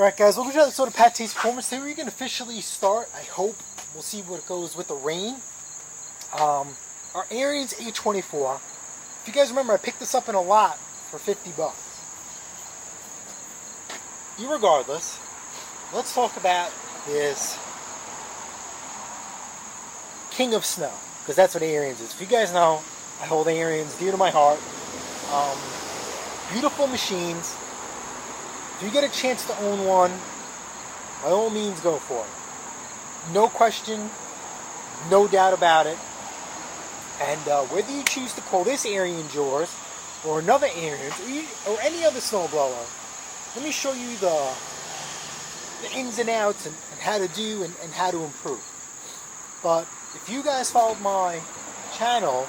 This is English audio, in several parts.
Alright guys, welcome to another episode of PATTAY'S Performance. Today we're going to officially start, I hope. We'll see what goes with the rain. Our Ariens 824. If you guys remember, I picked this up in a lot for $50. Irregardless, let's talk about this King of Snow, because that's what Ariens is. If you guys know, I hold Ariens dear to my heart. Beautiful machines. If you get a chance to own one, by all means go for it. No question, no doubt about it. And whether you choose to call this Ariens yours, or another Ariens, or any other snowblower, let me show you the ins and outs and how to do and how to improve. But if you guys followed my channel,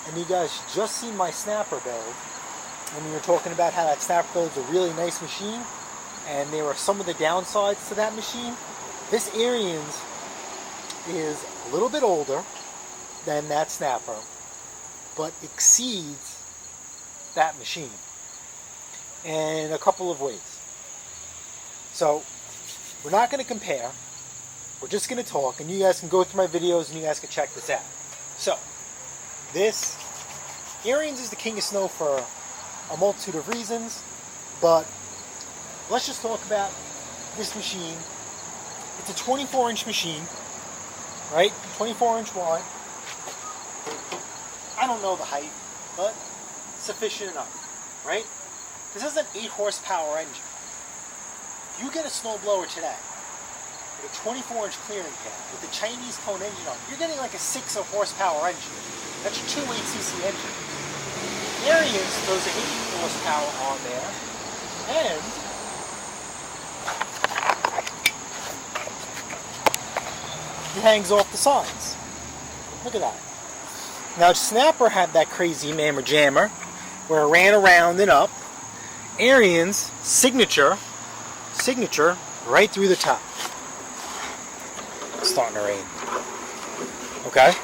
and you guys just seen my snapper build, and we were talking about how that snapper build is a really nice machine, and there are some of the downsides to that machine, this Ariens is a little bit older than that snapper, but exceeds that machine in a couple of ways. So we're not going to compare, we're just going to talk, and you guys can go through my videos and you guys can check this out. So this Ariens is the King of Snow for a multitude of reasons, but let's just talk about this machine. It's a 24-inch machine, right? 24-inch wide. I don't know the height, but sufficient enough, right? This is an 8-horsepower engine. If you get a snowblower today with a 24-inch clearing pad with the Chinese cone engine on, you're getting like a 6-horsepower engine. That's your 2.8cc engine. Ariens throws an 8 horsepower on there, and he hangs off the sides. Look at that. Now, Snapper had that crazy mammer jammer where it ran around and up. Ariens signature right through the top. It's starting to rain. Okay.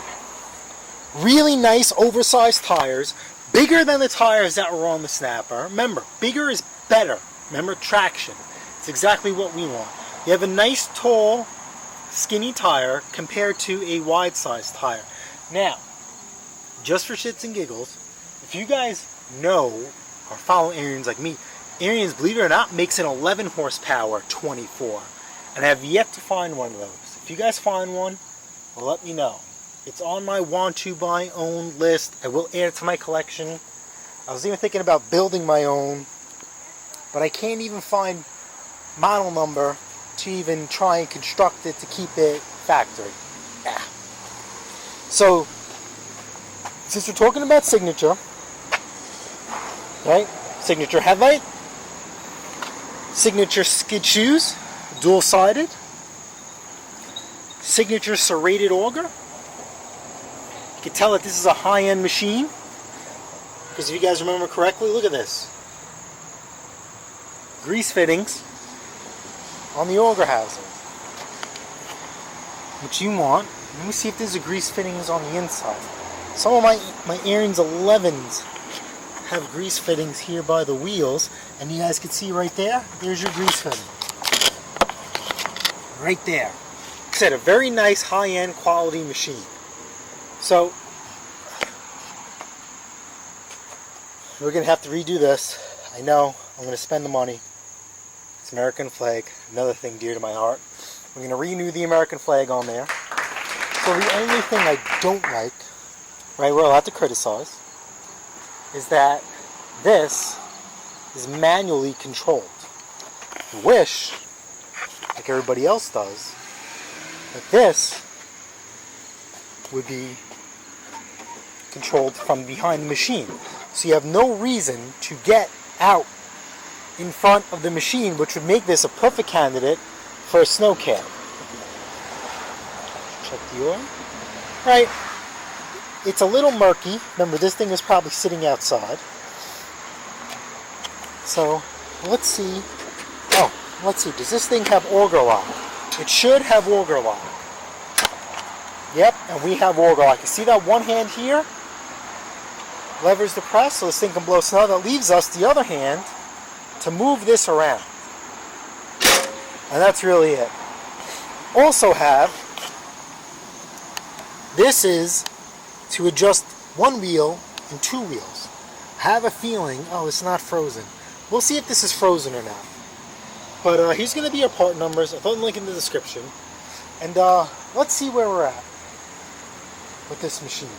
Really nice oversized tires. Bigger than the tires that were on the Snapper. Remember, bigger is better. Remember, traction. It's exactly what we want. You have a nice, tall, skinny tire compared to a wide-sized tire. Now, just for shits and giggles, if you guys know or follow Ariens like me, Ariens, believe it or not, makes an 11-horsepower 24. And I have yet to find one of those. If you guys find one, well, let me know. It's on my want to buy own list. I will add it to my collection. I was even thinking about building my own, but I can't even find model number to even try and construct it to keep it factory. Yeah. So, since we're talking about signature, right? Signature headlight, signature skid shoes, dual-sided, signature serrated auger. You can tell that this is a high-end machine, because if you guys remember correctly, look at this. Grease fittings on the auger housing. What you want, let me see if there's a grease fittings on the inside. Some of my Ariens 11s have grease fittings here by the wheels, and you guys can see right there, there's your grease fitting. Right there. Like I said, a very nice high-end quality machine. So, we're going to have to redo this. I know, I'm going to spend the money. It's American flag, another thing dear to my heart. We're going to renew the American flag on there. So the only thing I don't like, right, we're allowed to criticize, is that this is manually controlled. I wish, like everybody else does, that this would be controlled from behind the machine. So you have no reason to get out in front of the machine, which would make this a perfect candidate for a snow cab. Check the oil. Right. It's a little murky. Remember, this thing is probably sitting outside. So, let's see. Oh, let's see. Does this thing have auger lock? It should have auger lock. Yep, and we have auger lock. You see that one hand here? Levers the press so this thing can blow snow. That leaves us the other hand to move this around. And that's really it. Also have, this is to adjust one wheel and two wheels. I have a feeling, oh, it's not frozen. We'll see if this is frozen or not. But here's going to be our part numbers. I'll throw the link in the description. And let's see where we're at with this machine.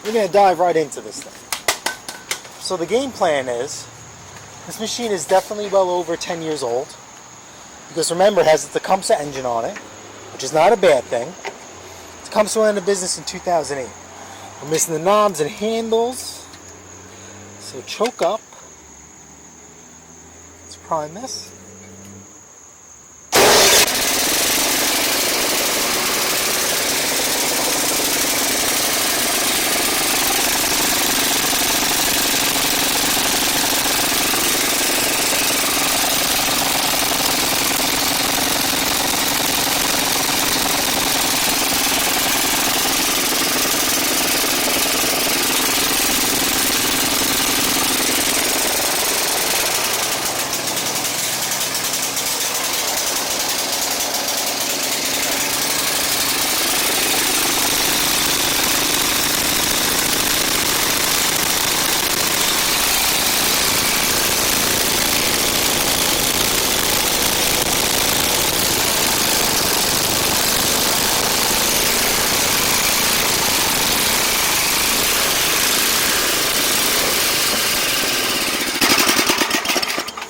We're going to dive right into this thing. So the game plan is, this machine is definitely well over 10 years old. Because remember, it has the Tecumseh engine on it, which is not a bad thing. Tecumseh went into business in 2008. We're missing the knobs and handles. So choke up. Let's prime this.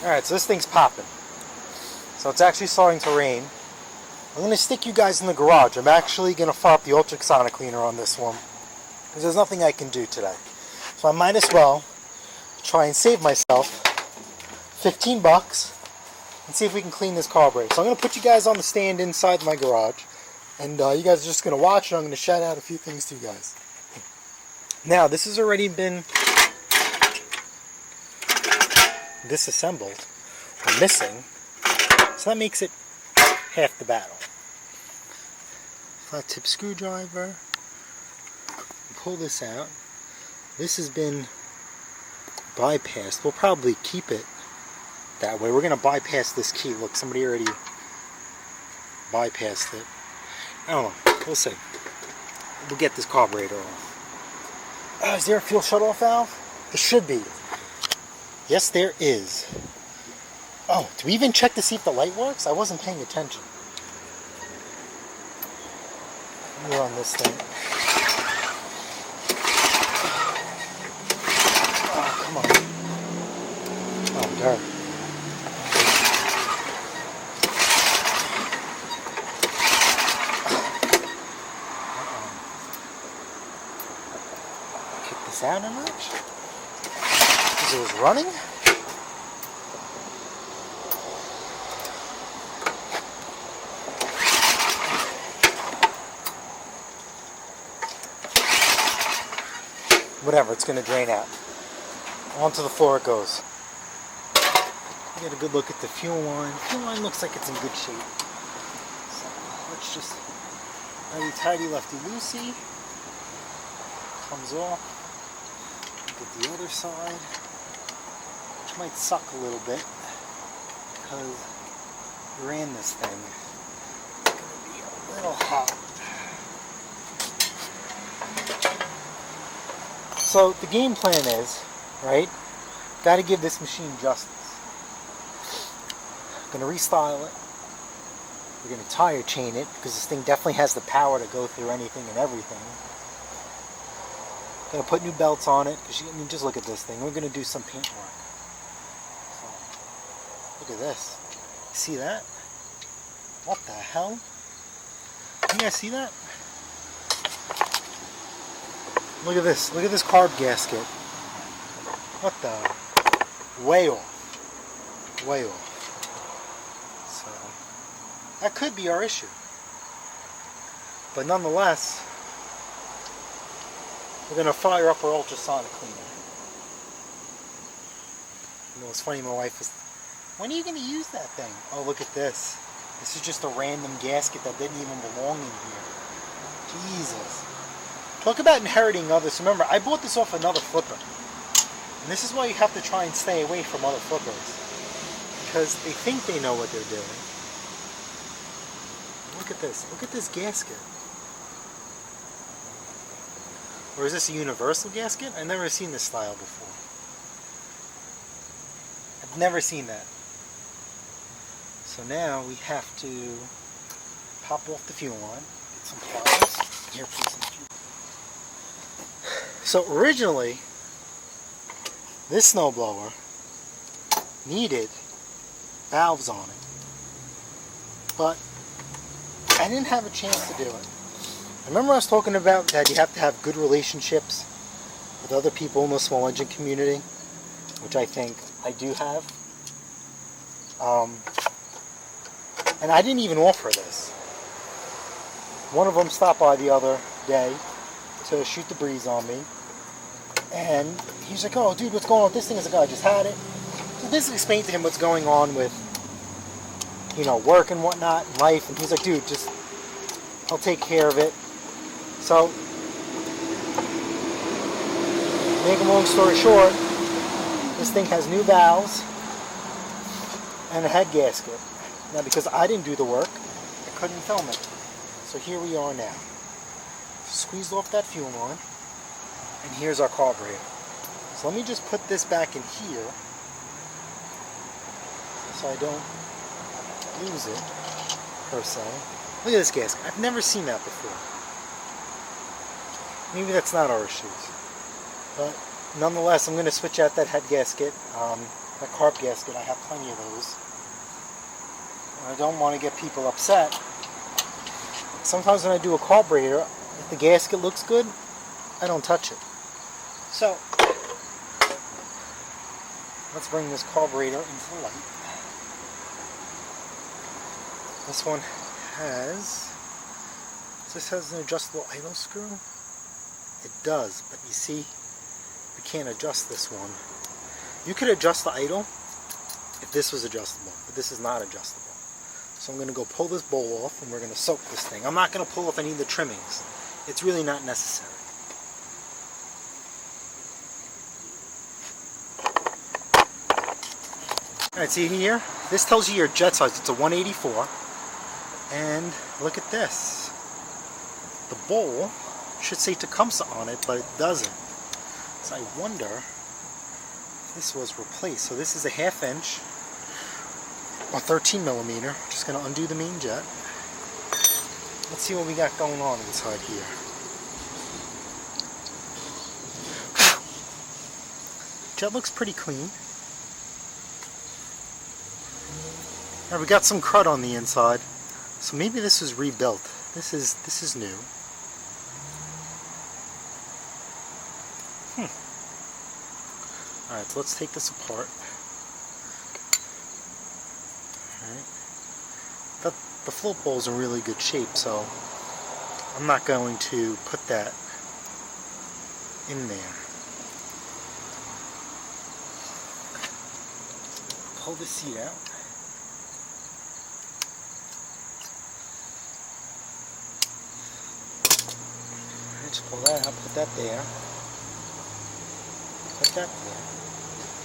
Alright, so this thing's popping. So it's actually starting to rain. I'm going to stick you guys in the garage. I'm actually going to fire up the Ultrasonic cleaner on this one, because there's nothing I can do today. So I might as well try and save myself 15 bucks and see if we can clean this carburetor. So I'm going to put you guys on the stand inside my garage, and you guys are just going to watch, and I'm going to shout out a few things to you guys. Now, this has already been disassembled or missing, so that makes it half the battle. Flat tip screwdriver, pull this out. This has been bypassed. We'll probably keep it that way. We're going to bypass this key. Look, somebody already bypassed it. I don't know, we'll see. We'll get this carburetor off. Is there a fuel shut-off valve? There should be. Yes, there is. Oh, do we even check to see if the light works? I wasn't paying attention. Let me run this thing. Oh, come on. Oh, dirt. Kick this out a notch. It was running. Whatever, it's going to drain out. Onto the floor it goes. Get a good look at the fuel line. The fuel line looks like it's in good shape. So let's just righty-tighty, lefty-loosey. Comes off. Look at the other side. Might suck a little bit because we ran this thing. It's going to be a little hot. So the game plan is, right, got to give this machine justice. Going to restyle it. We're going to tire chain it because this thing definitely has the power to go through anything and everything. Going to put new belts on it because just look at this thing. We're going to do some paint work. Look at this. See that? What the hell? You guys see that? Look at this. Look at this carb gasket. What the? Way off. Way off. So, that could be our issue. But nonetheless, we're going to fire up our ultrasonic cleaner. You know, it's funny, my wife was, when are you going to use that thing? Oh, look at this. This is just a random gasket that didn't even belong in here. Jesus. Talk about inheriting others. Remember, I bought this off another flipper. And this is why you have to try and stay away from other flippers. because they think they know what they're doing. Look at this. Look at this gasket. Or is this a universal gasket? I've never seen this style before. I've never seen that. So now we have to pop off the fuel line. Get some pliers. Here, put some fuel. So originally, this snowblower needed valves on it, but I didn't have a chance to do it. Remember I was talking about that you have to have good relationships with other people in the small engine community, which I think I do have. And I didn't even offer this. One of them stopped by the other day to shoot the breeze on me, and he's like, "Oh, dude, what's going on with this thing?" I was like, "Oh, I just had it." So this explained to him what's going on with, you know, work and whatnot, and life, and he's like, "Dude, just, I'll take care of it." So, make a long story short, this thing has new valves and a head gasket. Now, because I didn't do the work, I couldn't film it. So here we are now. Squeezed off that fuel line, and here's our carburetor. So let me just put this back in here so I don't lose it, per se. Look at this gasket. I've never seen that before. Maybe that's not our issues. But nonetheless, I'm going to switch out that head gasket, that carb gasket. I have plenty of those. I don't want to get people upset. Sometimes when I do a carburetor, if the gasket looks good, I don't touch it. So, let's bring this carburetor into the light. This one has, this has an adjustable idle screw. It does, but you see, we can't adjust this one. You could adjust the idle if this was adjustable, but this is not adjustable. So I'm going to go pull this bowl off, and we're going to soak this thing. I'm not going to pull off any of the trimmings. It's really not necessary. Alright, see here? This tells you your jet size. It's a 184. And look at this. The bowl should say Tecumseh on it, but it doesn't. So I wonder if this was replaced. So this is a 1/2 inch or 13 millimeter. Just going to undo the main jet. Let's see what we got going on inside here. Jet looks pretty clean. Now we got some crud on the inside, so maybe this was rebuilt. This is new. Alright, so let's take this apart. Alright. The float bowl is in really good shape, so I'm not going to put that in there. Pull the seat out. Just pull that out, put that there. Put that there.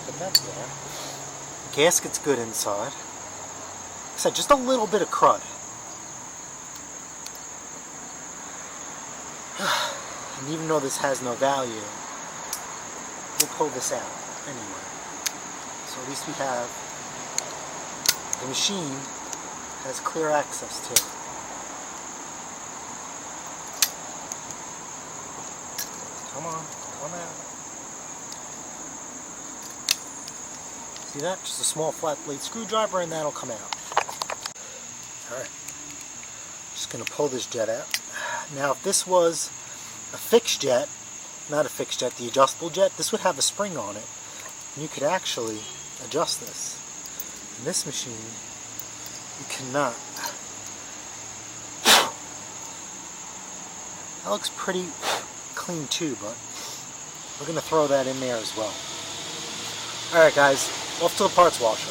Put that there. The gasket's good inside. Like I said, just a little bit of crud. And even though this has no value, we'll pull this out anyway. So at least we have, the machine has clear access to it. Come on, come out. See that? Just a small flat blade screwdriver and that'll come out. Alright. Just going to pull this jet out. Now if this was a fixed jet, not a fixed jet, the adjustable jet, this would have a spring on it. And you could actually adjust this. In this machine, you cannot. That looks pretty clean too, but we're going to throw that in there as well. Alright guys, off to the parts washer.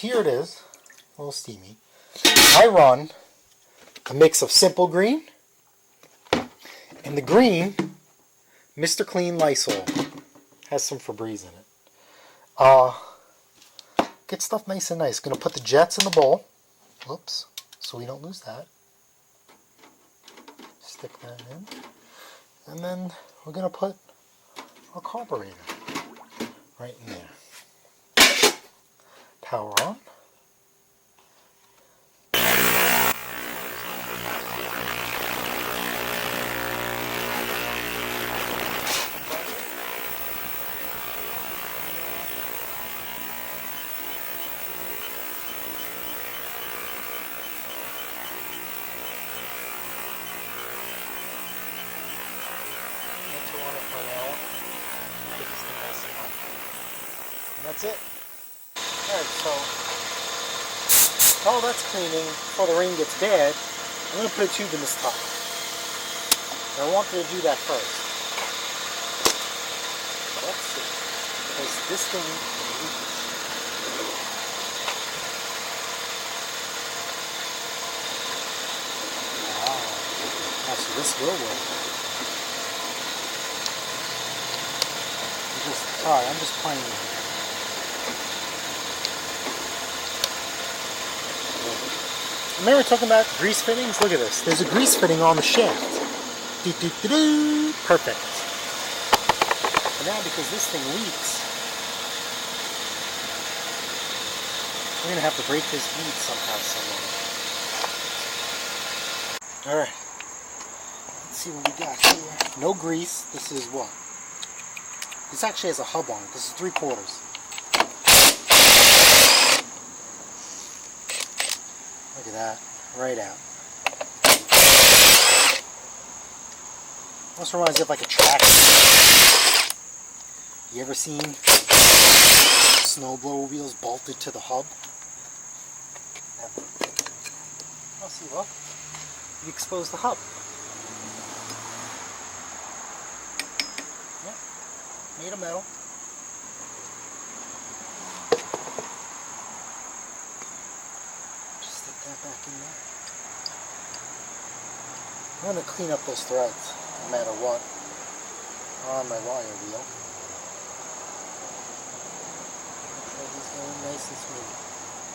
here it is, a little steamy. I run a mix of Simple Green and the green Mr. Clean Lysol. Has some Febreze in it. Get stuff nice and nice. Gonna put the jets in the bowl. Whoops, so we don't lose that. Stick that in. And then we're gonna put our carburetor right in there. Power on. That's it. Alright, so while that's cleaning, before the rain gets bad, I'm going to put a tube in this top. And I wanted to do that first. Let's see. Because this thing leaks. Wow. So this will work. Sorry, I'm just playing with it. Remember talking about grease fittings? Look at this. There's a grease fitting on the shaft. Perfect. But now because this thing leaks, we're going to have to break this bead somehow, some way. Alright. Let's see what we got here. No grease. This is what? This actually has a hub on it. This is 3/4. Look at that, right out. Almost reminds me of like a tractor. You ever seen snowblower wheels bolted to the hub? Oh, see, look. You expose the hub. Yep, made of metal. Back in there. I'm going to clean up those threads no matter what on my wire wheel. Make sure these go in nice and smooth.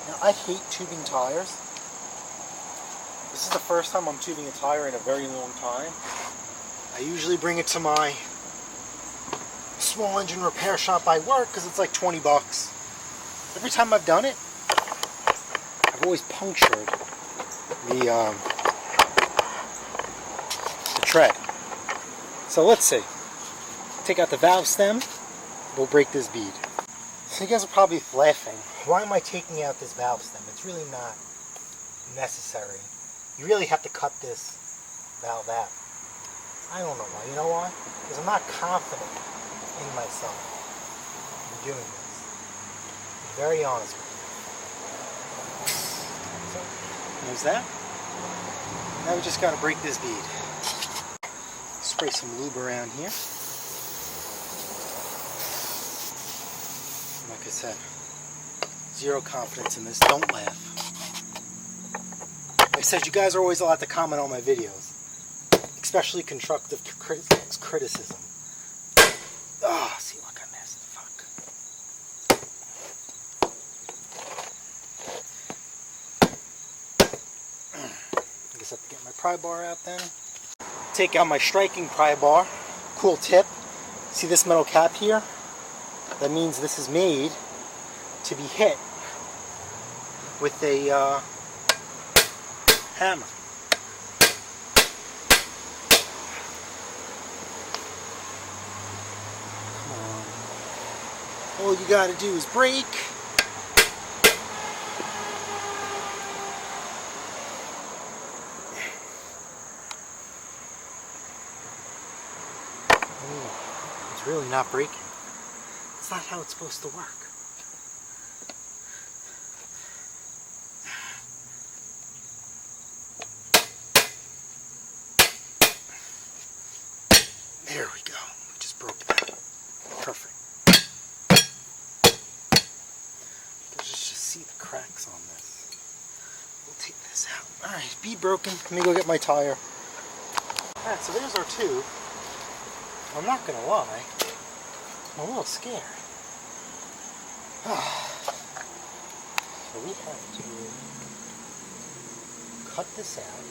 Now I hate tubing tires. This is the first time I'm tubing a tire in a very long time. I usually bring it to my small engine repair shop I work because it's like 20 bucks. Every time I've done it, I've always punctured the tread. So let's see. Take out the valve stem. We'll break this bead. So you guys are probably laughing. Why am I taking out this valve stem? It's really not necessary. You really have to cut this valve out. I don't know why. You know why? Because I'm not confident in myself in doing this. I'm very honest with you. There's that. Now we just got to break this bead. Spray some lube around here. Like I said, zero confidence in this. Don't laugh. Like I said, you guys are always allowed to comment on my videos, especially constructive criticism. Ah, see, look, I messed. Fuck. I guess I have to get my pry bar out then. Take out my striking pry bar. Cool tip. See this metal cap here? That means this is made to be hit with a hammer. Come on. All you gotta do is break. It's really not breaking. It's not how it's supposed to work. There we go. We just broke that. Perfect. Let's just see the cracks on this. We'll take this out. Alright, bead broken. Let me go get my tire. Alright, so there's our tube. I'm not gonna lie, I'm a little scared. So we have to cut this out,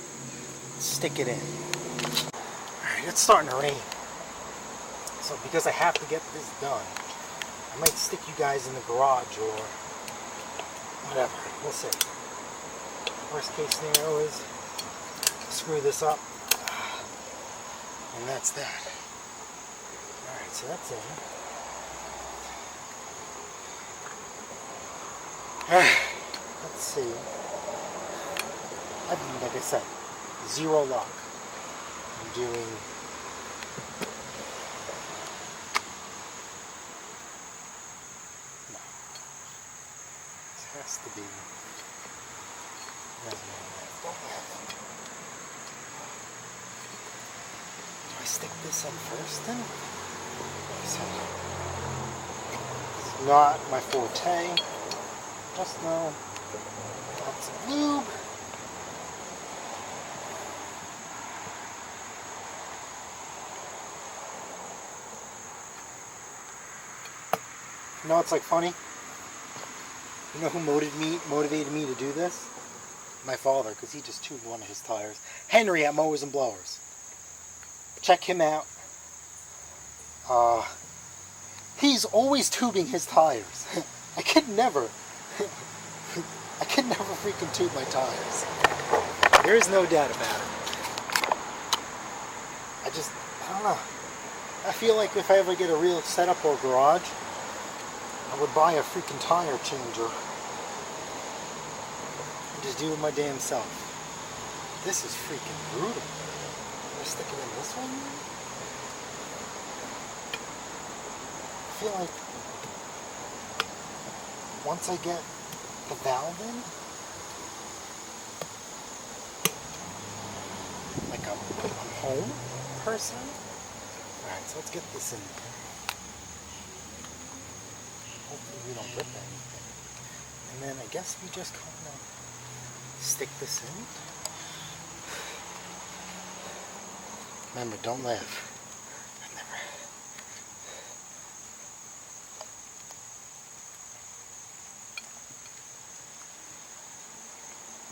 stick it in. Alright, it's starting to rain. So because I have to get this done, I might stick you guys in the garage or whatever. We'll see. Worst case scenario is screw this up. And that's that. Alright, so that's in. Let's see. Like I said, zero luck. I'm doing no. This has to be do I stick this in first then? This is not my forte. Just know lots of lube. You know what's like funny? You know who motivated me to do this? My father, because he just tubed one of his tires. Henry at Mowers and Blowers. Check him out. He's always tubing his tires. I could never freaking tube my tires. There is no doubt about it. I don't know. I feel like if I ever get a real setup or garage, I would buy a freaking tire changer and just do it my damn self. This is freaking brutal. Am I sticking in this one? I feel like once I get the valve in, like I'm home person. Alright, so let's get this in there. Hopefully we don't rip anything. And then I guess we just kind of stick this in. Remember, don't laugh. I never.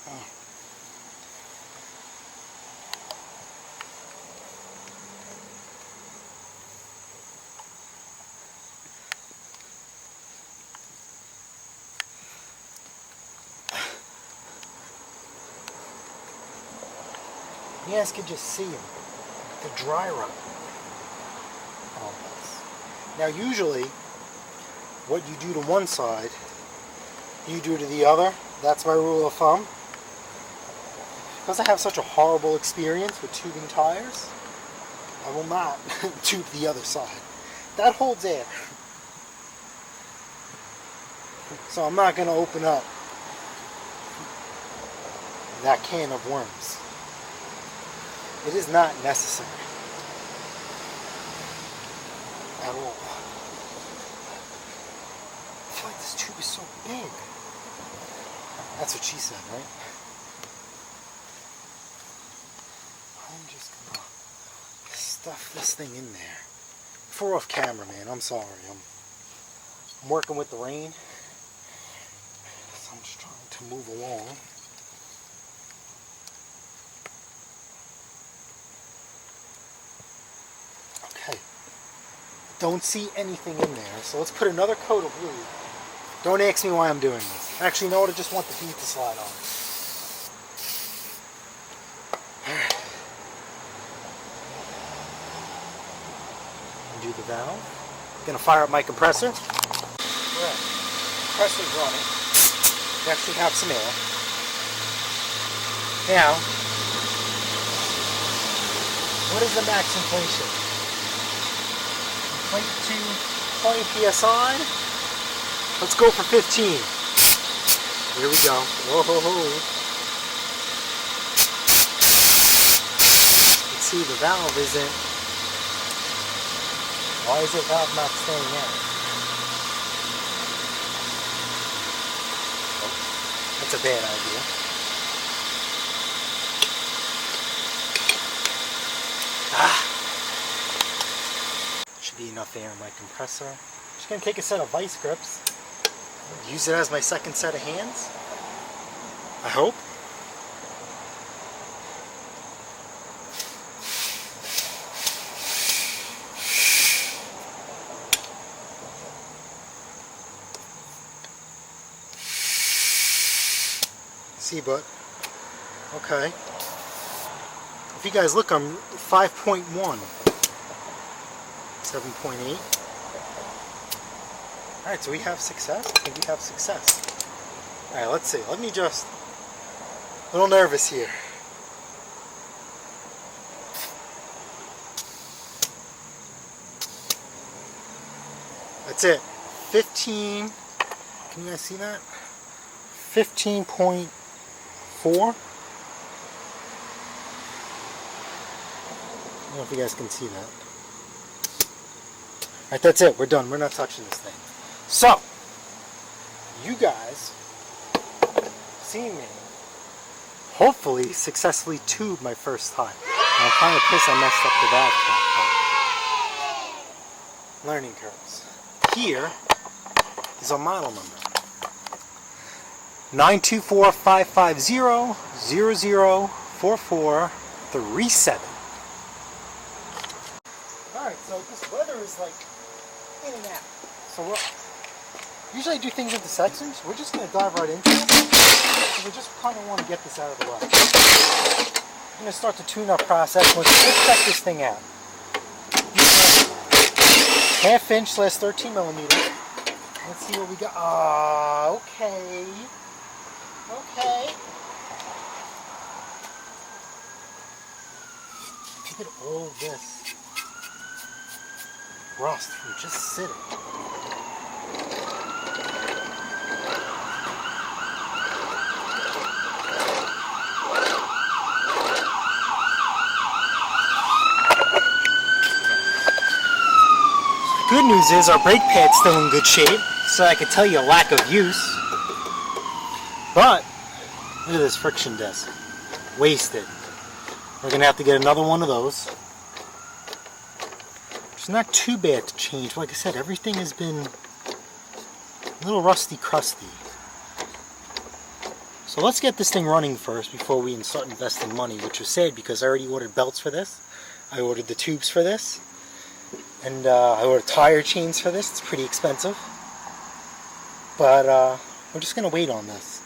Oh. You guys can just see them, the dry rub on this. Now usually, what you do to one side, you do to the other. That's my rule of thumb. Because I have such a horrible experience with tubing tires, I will not tube the other side. That holds air. So I'm not going to open up that can of worms. It is not necessary at all. I feel like this tube is so big. That's what she said, right? I'm just gonna stuff this thing in there. Before off camera, man, I'm sorry. I'm working with the rain. So I'm just trying to move along. Don't see anything in there, so let's put another coat of lube. Don't ask me why I'm doing this. Actually, no, I just want the bead to slide on. Undo the valve. Gonna fire up my compressor. Right. Compressor's running. We actually have some air. Now, what is the max inflation? To 20 psi. Let's go for 15. Here we go. Whoa, ho, ho. Let's see, the valve isn't. Why is the valve not staying out? That's a bad idea. Should be enough air in my compressor. I'm just going to take a set of vice grips, use it as my second set of hands, I hope. See, but okay. If you guys look, I'm 5.1, 7.8. All right, so we have success. I think we have success. All right, let's see. Let me just. A little nervous here. That's it. 15. Can you guys see that? 15.4. I don't know if you guys can see that. Alright, that's it. We're done. We're not touching this thing. So, you guys see me hopefully successfully tube my first time. I'm kind of pissed I messed up the valve cap. Learning curves. Here is a model number. 924-550-004437. Alright, so this weather is like in and out. So usually I do things into sections. We're just going to dive right into it. We just kind of want to get this out of the way. I'm going to start the tune-up process. Let's check this thing out. 1/2 inch / 13 millimeter. Let's see what we got. Okay. Okay. Look at all this rust from just sitting. Good news is our brake pad's still in good shape, so I can tell you a lack of use. But look at this friction disc, wasted. We're gonna have to get another one of those. It's not too bad to change. Like I said, everything has been a little rusty crusty. So let's get this thing running first before we start investing money, which was sad because I already ordered belts for this. I ordered the tubes for this. And I ordered tire chains for this. It's pretty expensive. But we're just going to wait on this.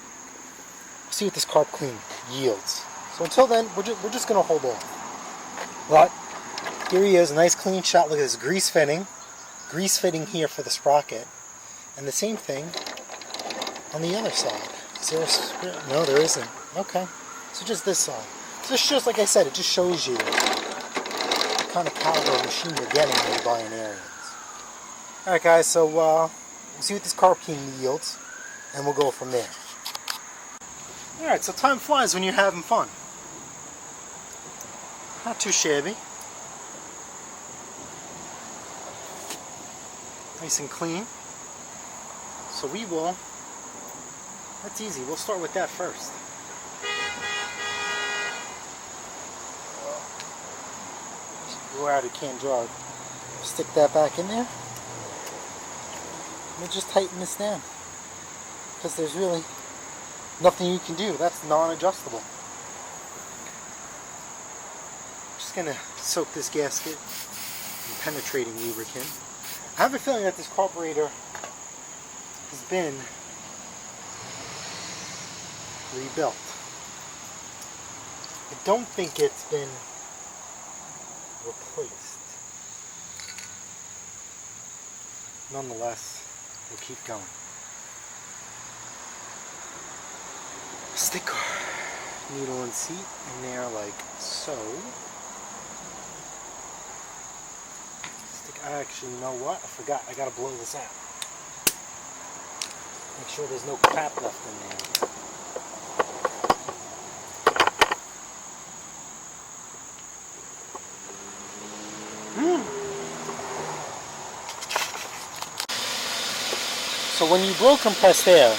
We'll see what this carb clean yields. So until then, we're just going to hold off. But here he is, a nice clean shot. Look at this grease fitting. Grease fitting here for the sprocket. And the same thing on the other side. Is there a no, there isn't. Okay. So just this side. So this just, like I said, it just shows you what kind of caliber machine you're getting when you buy an Ariens. Alright guys, so we'll see what this carb clean yields, and we'll go from there. Alright, so time flies when you're having fun. Not too shabby. Nice and clean. So we will, that's easy, we'll start with that first. Go out, it can't draw. Stick that back in there. And just tighten this down. Because there's really nothing you can do. That's non-adjustable. Just going to soak this gasket in penetrating lubricant. I have a feeling that this carburetor has been rebuilt. I don't think it's been replaced. Nonetheless, we'll keep going. Stick our needle and seat in there like so. Actually, you know what? I forgot. I gotta blow this out. Make sure there's no crap left in there. So when you blow compressed air,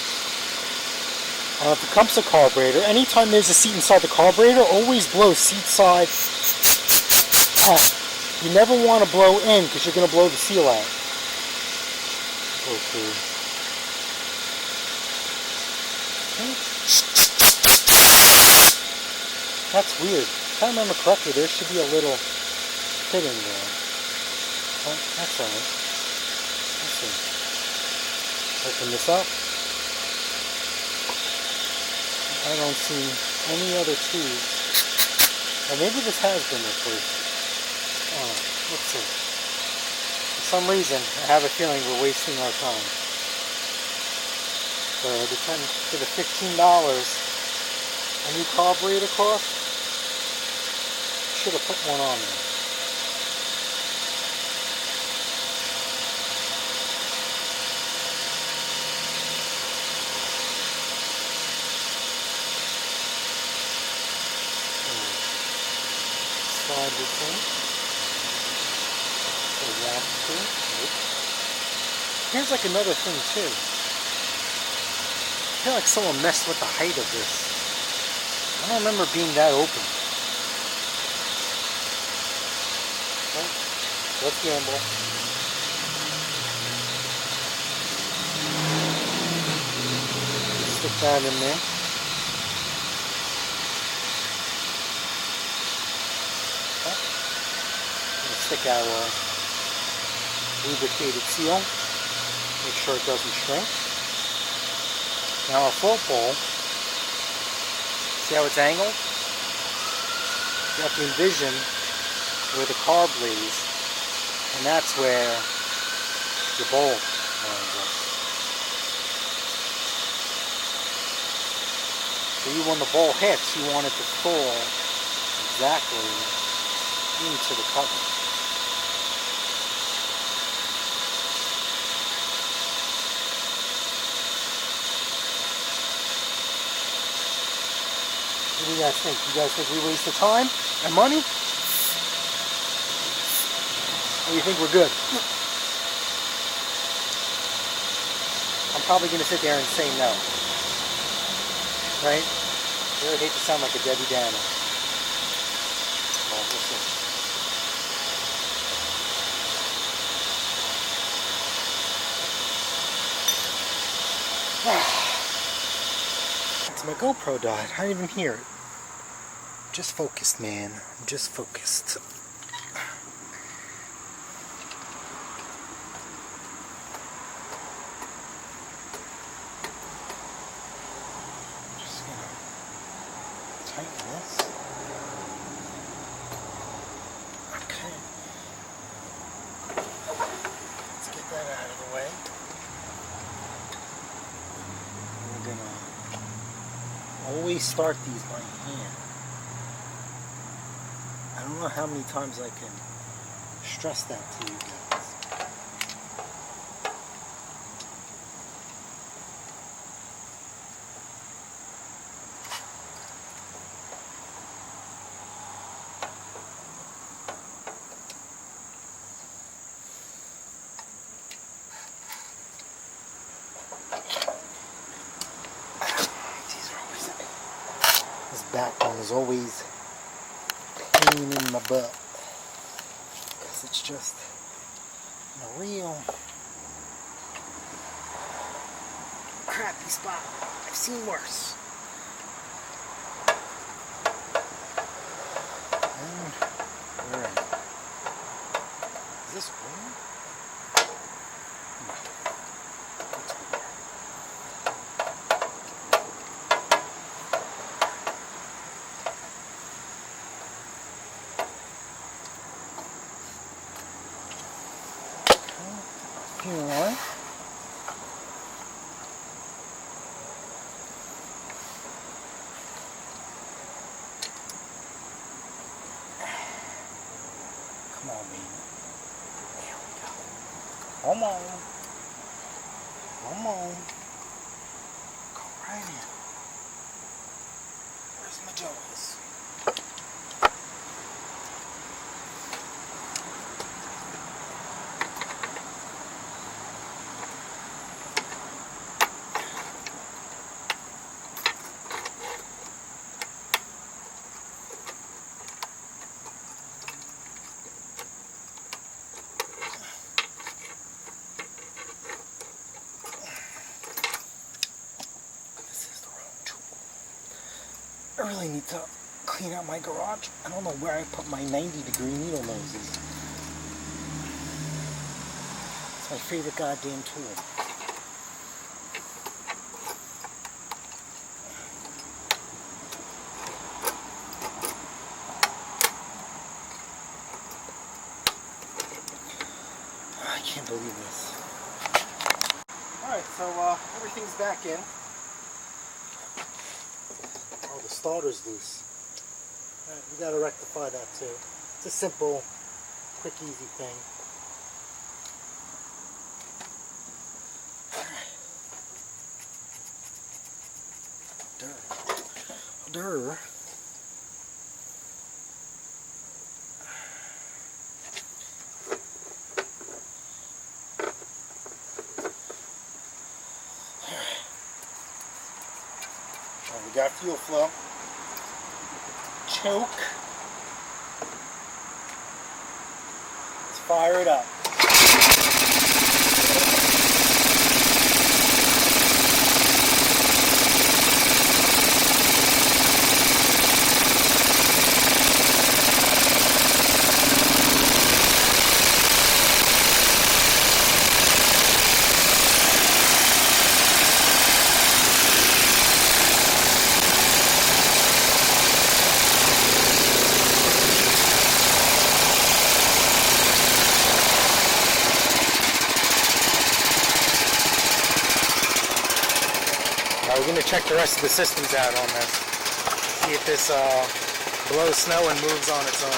If it comes to carburetor, anytime there's a seat inside the carburetor, always blow seat side out. You never want to blow in because you're going to blow the seal out. Okay. That's weird. If I remember correctly, there should be a little fit in there. Oh, that's alright. Let's see. Open this up. I don't see any other tubes. Or maybe this has been replaced. Oh, let's see. For some reason, I have a feeling we're wasting our time. For the $15 a new carburetor cost, should have put one on there. Slide this in. So want to. Nope. Here's like another thing too. I feel like someone messed with the height of this. I don't remember being that open. Okay. Let's gamble. Stick that in there. Stick our lubricated seal, make sure it doesn't shrink. Now our float bowl, see how it's angled? You have to envision where the carb lays, and that's where the bowl lines up. So when the bowl hits, you want it to fall exactly into the cover. What do you guys think? You guys think we wasted time and money? Or you think we're good? I'm probably going to sit there and say no. Right? I really hate to sound like a Debbie Downer. Well, we'll see. My GoPro died. I didn't even hear it. Just focused, man. I'm just focused. Just gonna tighten this. Okay. Let's get that out of the way. We're gonna always start these by hand. I don't know how many times I can stress that to you guys. This back one is always pain in my butt because it's just a real crappy spot. I've seen worse. And we're in. Is this weird? No. It's weird. Alright. Come on, baby. There we go. Come on. Come on. Go right in. Where's my jaws? really need to clean out my garage. I don't know where I put my 90-degree needle noses. It's my favorite goddamn tool. I can't believe this. Alright, so everything's back in. Oh, the starter's loose. Alright, we gotta rectify that too. It's a simple, quick, easy thing. Durr. We got fuel flow. Choke. Let's fire it up. We're going to check the rest of the systems out on this. See if this blows snow and moves on its own.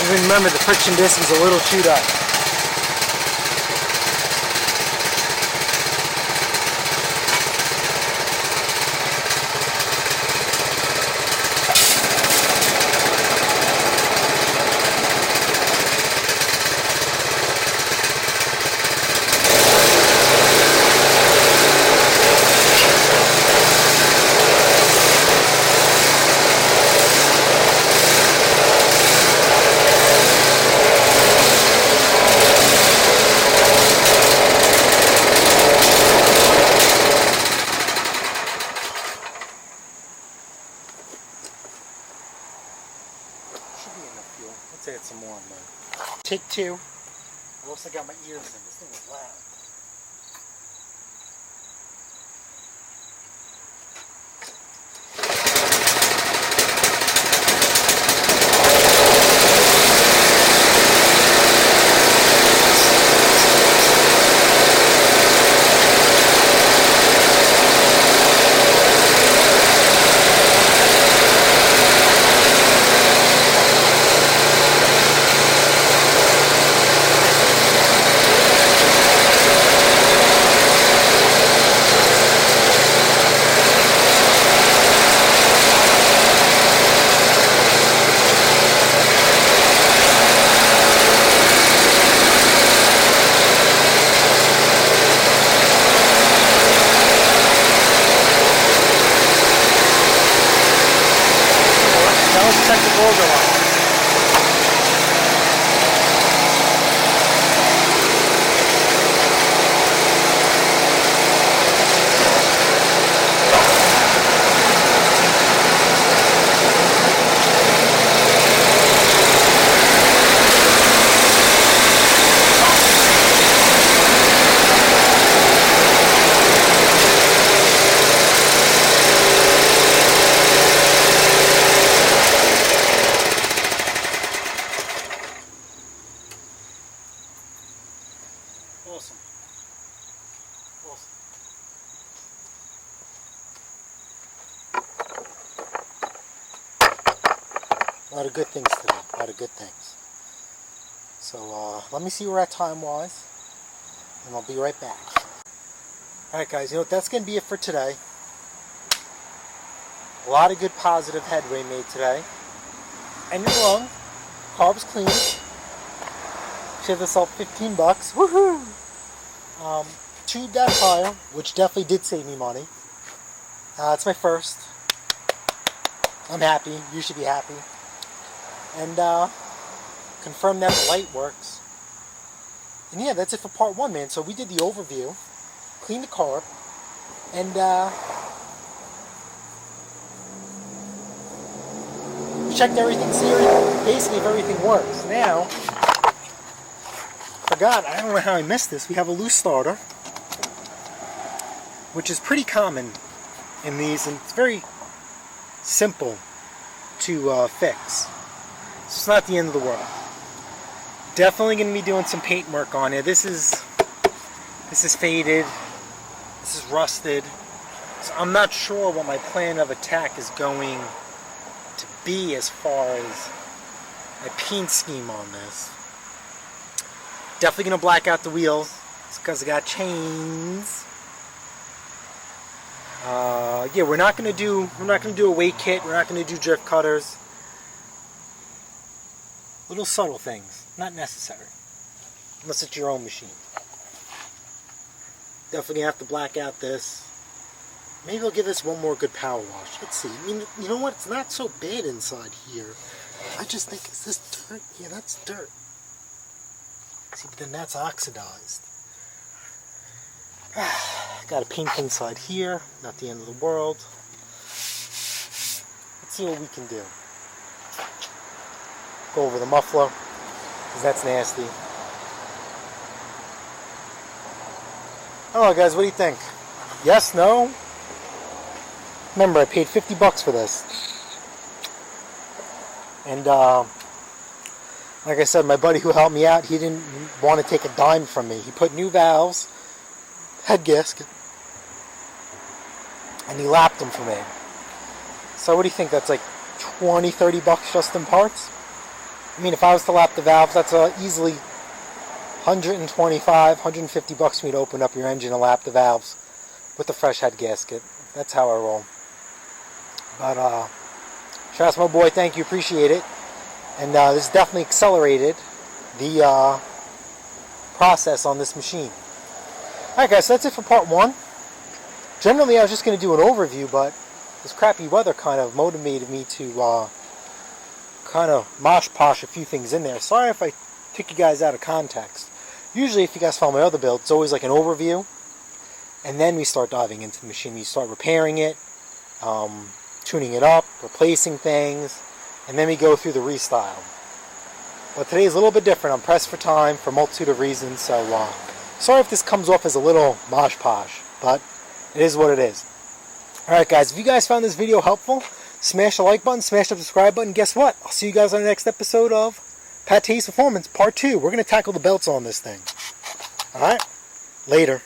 Even remember, the friction disc is a little chewed up. Let's add some more in there. Take two. I also got my ears in. This thing is loud. Check the border line. Awesome. Awesome. A lot of good things today. A lot of good things. So let me see where we're at time-wise, and I'll be right back. Alright guys, you know what, that's going to be it for today. A lot of good positive headway made today. And you're wrong. Carb's clean. Shaved this all $15. Woohoo! Tube that tire, which definitely did save me money. It's my first. I'm happy. You should be happy. And confirm that the light works. And yeah, that's it for part one, man. So we did the overview, cleaned the carb, and checked everything, see basically if everything works. Now, forgot, I don't know how I missed this. We have a loose starter, which is pretty common in these, and it's very simple to fix. So it's not the end of the world. Definitely going to be doing some paint work on it. This is faded. This is rusted. So I'm not sure what my plan of attack is going to be as far as my paint scheme on this. Definitely going to black out the wheels. It's because I got chains. Yeah, we're not going to do a weight kit. We're not going to do drift cutters. Little subtle things, not necessary, unless it's your own machine. Definitely have to black out this. Maybe I'll give this one more good power wash. Let's see. I mean, you know what? It's not so bad inside here. I just think, is this dirt? Yeah, that's dirt. See, but then that's oxidized. Got a paint inside here. Not the end of the world. Let's see what we can do. Go over the muffler, because that's nasty. I don't know, guys, what do you think? Yes, no? Remember, I paid $50 for this. And, like I said, my buddy who helped me out, he didn't want to take a dime from me. He put new valves, head gasket, and he lapped them for me. So what do you think? That's like $20, $30 just in parts? I mean, if I was to lap the valves, that's easily $125, $150 for me to open up your engine and lap the valves with a fresh head gasket. That's how I roll. But, trust my boy, thank you, appreciate it. And this definitely accelerated the process on this machine. Alright guys, so that's it for part 1. Generally I was just going to do an overview, but this crappy weather kind of motivated me to kind of mosh-posh a few things in there. Sorry if I took you guys out of context. Usually if you guys follow my other build, it's always like an overview, and then we start diving into the machine. We start repairing it, tuning it up, replacing things, and then we go through the restyle. But today's a little bit different. I'm pressed for time for a multitude of reasons, so sorry if this comes off as a little mosh-posh, but it is what it is. Alright guys, if you guys found this video helpful, smash the like button, smash the subscribe button. Guess what? I'll see you guys on the next episode of PATTAY'S Performance Part 2. We're going to tackle the belts on this thing. Alright? Later.